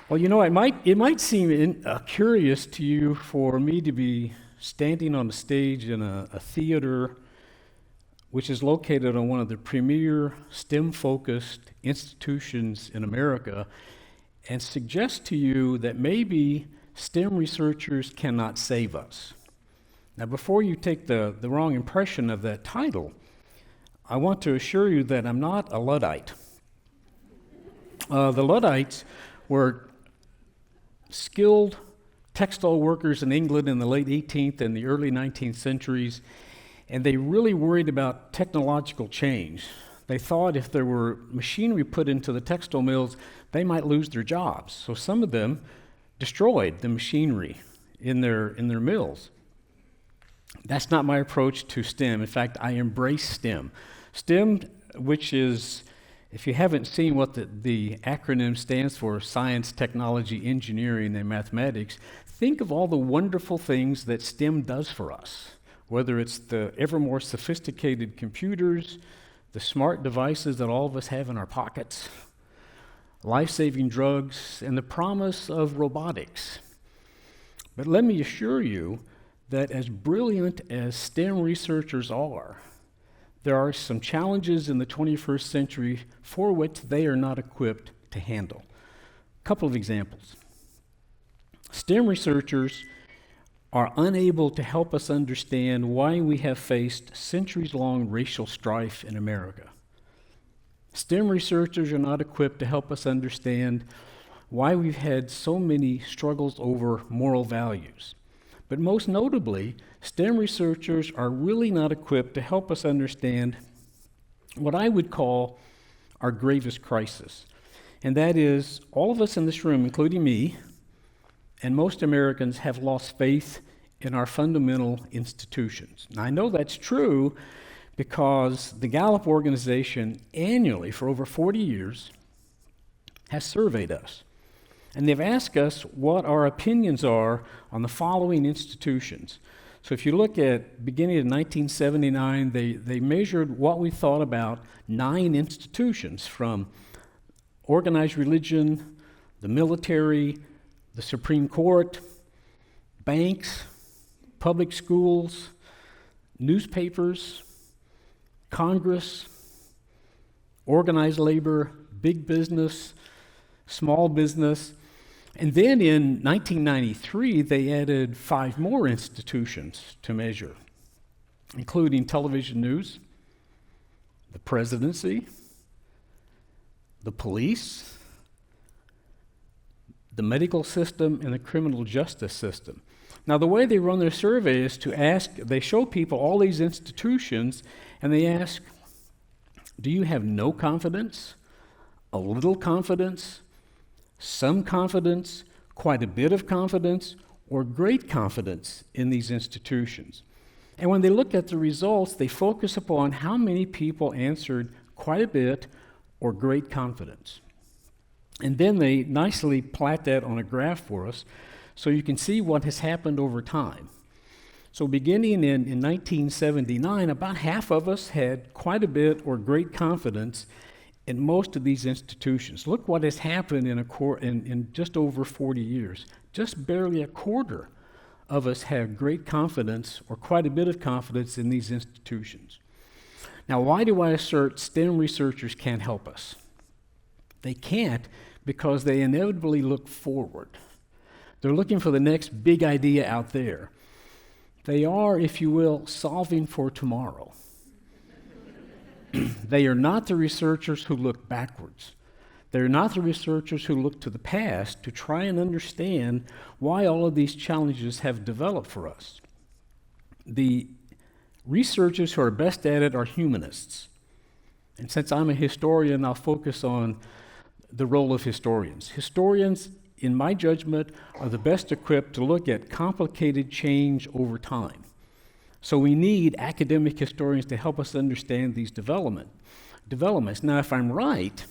Well, it might seem curious to you for me to be standing on a stage in a theater which is located on one of the premier STEM-focused institutions in America, and suggest to you that maybe STEM researchers cannot save us. Now, before you take the wrong impression of that title, I want to assure you that I'm not a Luddite. The Luddites were skilled textile workers in England in the late 18th and the early 19th centuries, and they really worried about technological change. They thought if there were machinery put into the textile mills, they might lose their jobs. So some of them destroyed the machinery in their mills. That's not my approach to STEM. In fact, I embrace STEM. STEM, which is, if you haven't seen what the acronym stands for, science, technology, engineering, and mathematics, think of all the wonderful things that STEM does for us, whether it's the ever more sophisticated computers, the smart devices that all of us have in our pockets, life-saving drugs, and the promise of robotics. But let me assure you that as brilliant as STEM researchers are, there are some challenges in the 21st century for which they are not equipped to handle. A couple of examples. STEM researchers are unable to help us understand why we have faced centuries-long racial strife in America. STEM researchers are not equipped to help us understand why we've had so many struggles over moral values. But most notably, STEM researchers are really not equipped to help us understand what I would call our gravest crisis. And that is, all of us in this room, including me, and most Americans have lost faith in our fundamental institutions. Now, I know that's true because the Gallup organization annually for over 40 years has surveyed us. And they've asked us what our opinions are on the following institutions. So if you look at beginning of 1979, they measured what we thought about 9 institutions, from organized religion, the military, the Supreme Court, banks, public schools, newspapers, Congress, organized labor, big business, small business. And then in 1993, they added 5 more institutions to measure, including television news, the presidency, the police, the medical system, and the criminal justice system. Now, the way they run their survey is they show people all these institutions, and they ask, do you have no confidence, a little confidence, some confidence, quite a bit of confidence, or great confidence in these institutions? And when they look at the results, they focus upon how many people answered quite a bit or great confidence. And then they nicely plot that on a graph for us so you can see what has happened over time. So beginning in 1979, about half of us had quite a bit or great confidence in most of these institutions. Look what has happened in just over 40 years. Just barely a quarter of us have great confidence or quite a bit of confidence in these institutions. Now, why do I assert STEM researchers can't help us? They can't because they inevitably look forward. They're looking for the next big idea out there. They are, if you will, solving for tomorrow. They are not the researchers who look backwards. They're not the researchers who look to the past to try and understand why all of these challenges have developed for us. The researchers who are best at it are humanists. And since I'm a historian, I'll focus on the role of historians. Historians, in my judgment, are the best equipped to look at complicated change over time. So we need academic historians to help us understand these developments. Now, if I'm right,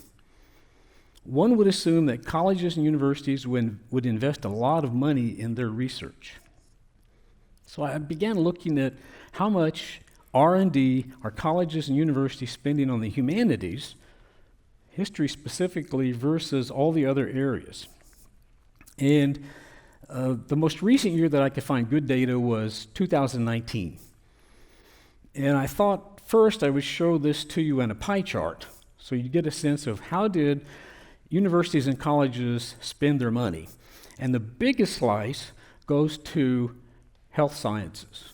one would assume that colleges and universities would invest a lot of money in their research. So I began looking at how much R&D are colleges and universities spending on the humanities, history specifically, versus all the other areas. And the most recent year that I could find good data was 2019. And I thought first I would show this to you in a pie chart so you get a sense of how did universities and colleges spend their money. And the biggest slice goes to health sciences.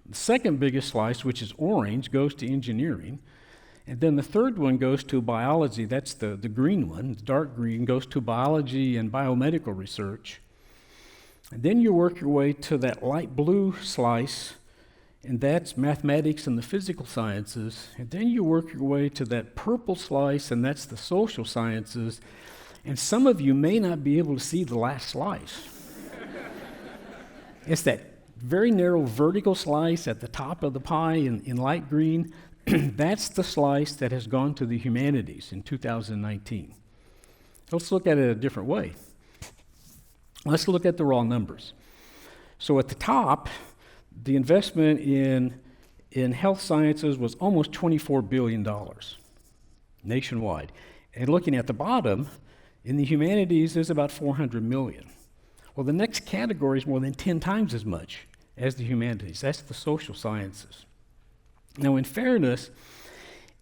The second biggest slice, which is orange, goes to engineering. And then the third one goes to biology. That's the green one. The dark green goes to biology and biomedical research. And then you work your way to that light blue slice, and that's mathematics and the physical sciences. And then you work your way to that purple slice, and that's the social sciences. And some of you may not be able to see the last slice. It's that very narrow vertical slice at the top of the pie in light green. That's the slice that has gone to the humanities in 2019. Let's look at it a different way. Let's look at the raw numbers. So at the top, the investment in health sciences was almost $24 billion nationwide. And looking at the bottom, in the humanities, there's about $400 million. Well, the next category is more than 10 times as much as the humanities. That's the social sciences. Now, in fairness,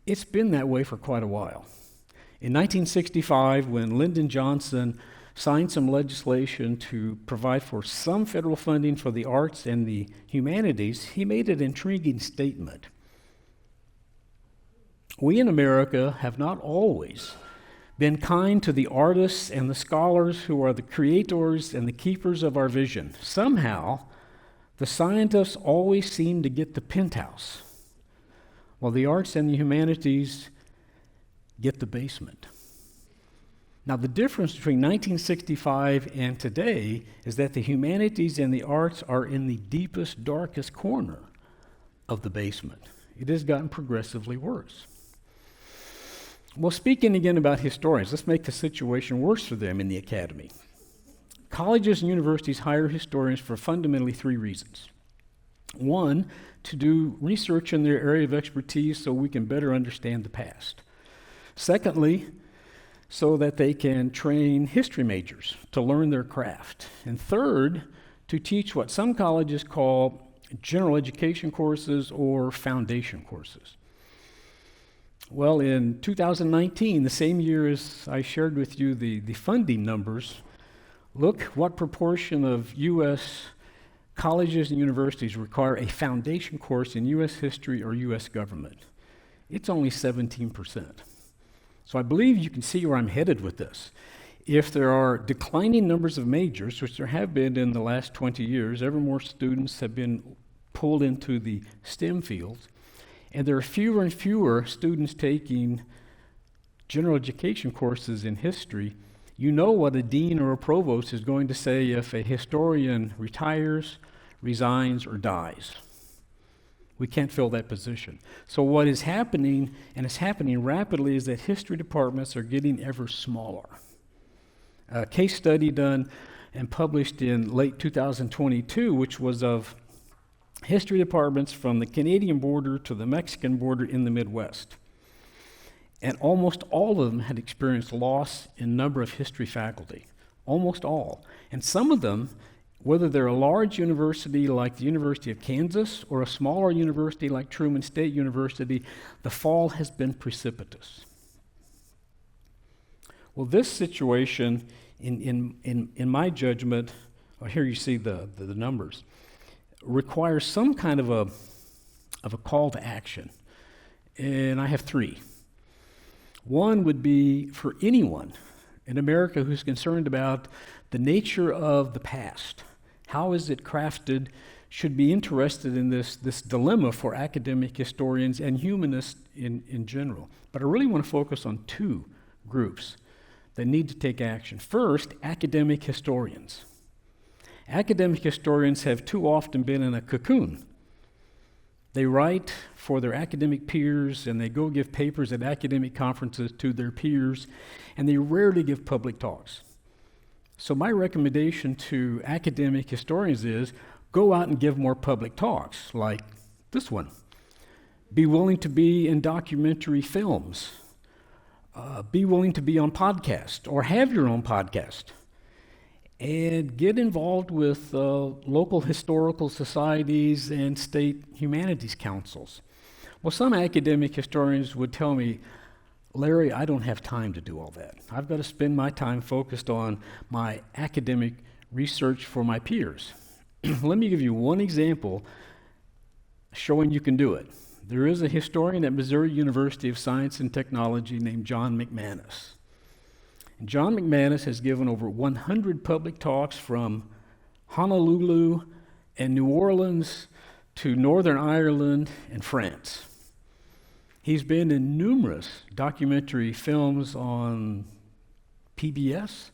it's been that way for quite a while. In 1965, when Lyndon Johnson signed some legislation to provide for some federal funding for the arts and the humanities, he made an intriguing statement. We in America have not always been kind to the artists and the scholars who are the creators and the keepers of our vision. Somehow, the scientists always seem to get the penthouse, while the arts and the humanities get the basement. Now, the difference between 1965 and today is that the humanities and the arts are in the deepest, darkest corner of the basement. It has gotten progressively worse. Well, speaking again about historians, let's make the situation worse for them in the academy. Colleges and universities hire historians for fundamentally three reasons. One, to do research in their area of expertise so we can better understand the past. Secondly, so that they can train history majors to learn their craft. And third, to teach what some colleges call general education courses or foundation courses. Well, in 2019, the same year as I shared with you the funding numbers, look what proportion of U.S. colleges and universities require a foundation course in U.S. history or U.S. government. It's only 17%. So I believe you can see where I'm headed with this. If there are declining numbers of majors, which there have been in the last 20 years, ever more students have been pulled into the STEM fields, and there are fewer and fewer students taking general education courses in history, you know what a dean or a provost is going to say if a historian retires, resigns, or dies. We can't fill that position. So what is happening, and it's happening rapidly, is that history departments are getting ever smaller. A case study done and published in late 2022, which was of history departments from the Canadian border to the Mexican border in the Midwest. And almost all of them had experienced loss in number of history faculty. Almost all. And some of them, whether they're a large university like the University of Kansas or a smaller university like Truman State University, the fall has been precipitous. Well, this situation, in my judgment, well, here you see the numbers, requires some kind of a call to action. And I have three. One would be for anyone in America who's concerned about the nature of the past. How is it crafted? Should be interested in this dilemma for academic historians and humanists in general. But I really want to focus on two groups that need to take action. First, academic historians. Academic historians have too often been in a cocoon. They write for their academic peers, and they go give papers at academic conferences to their peers, and they rarely give public talks. So my recommendation to academic historians is go out and give more public talks, like this one. Be willing to be in documentary films. Be willing to be on podcast, or have your own podcast. and get involved with local historical societies and state humanities councils. Well, some academic historians would tell me, Larry, I don't have time to do all that. I've got to spend my time focused on my academic research for my peers. Let me give you one example showing you can do it. There is a historian at Missouri University of Science and Technology named John McManus. And John McManus has given over 100 public talks from Honolulu and New Orleans to Northern Ireland and France. He's been in numerous documentary films on PBS,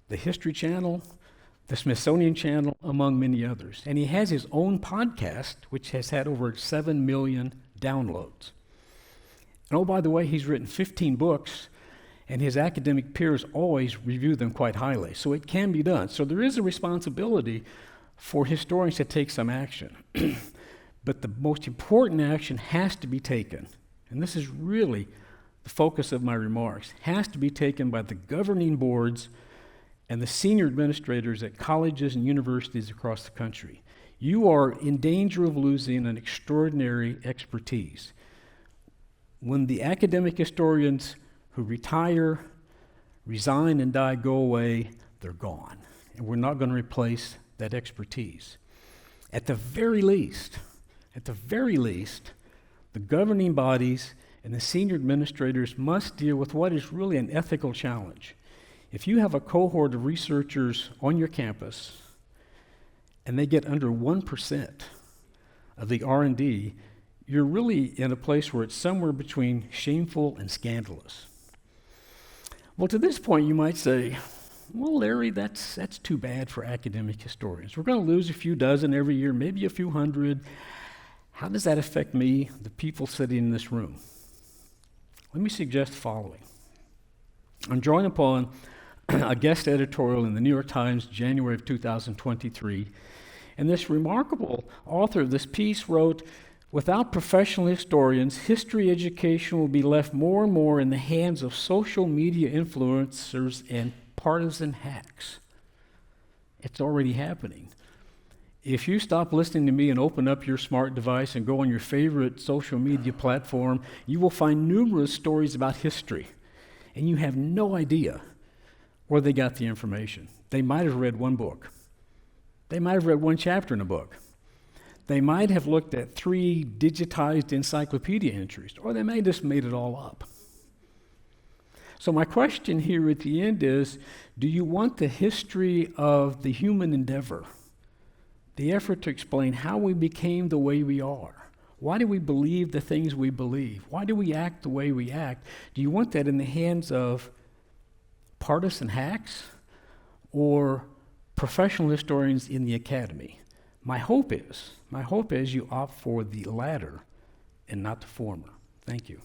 the History Channel, the Smithsonian Channel, among many others. And he has his own podcast, which has had over 7 million downloads. And oh, by the way, he's written 15 books, and his academic peers always review them quite highly. So it can be done. So there is a responsibility for historians to take some action. But the most important action has to be taken, and this is really the focus of my remarks, has to be taken by the governing boards and the senior administrators at colleges and universities across the country. You are in danger of losing an extraordinary expertise. When the academic historians who retire, resign, and die go away, they're gone. And we're not going to replace that expertise. At the very least, the governing bodies and the senior administrators must deal with what is really an ethical challenge. If you have a cohort of researchers on your campus and they get under 1% of the R&D, you're really in a place where it's somewhere between shameful and scandalous. Well, to this point, you might say, well, Larry, that's too bad for academic historians. We're going to lose a few dozen every year, maybe a few hundred. How does that affect me, the people sitting in this room? Let me suggest the following. I'm drawing upon a guest editorial in the New York Times, January of 2023, and this remarkable author of this piece wrote, "Without professional historians, history education will be left more and more in the hands of social media influencers and partisan hacks." It's already happening. If you stop listening to me and open up your smart device and go on your favorite social media platform, you will find numerous stories about history, and you have no idea where they got the information. They might have read one book. They might have read one chapter in a book. They might have looked at 3 digitized encyclopedia entries, or they may have just made it all up. So my question here at the end is, do you want the history of the human endeavor, the effort to explain how we became the way we are? Why do we believe the things we believe? Why do we act the way we act? Do you want that in the hands of partisan hacks or professional historians in the academy? My hope is you opt for the latter and not the former. Thank you.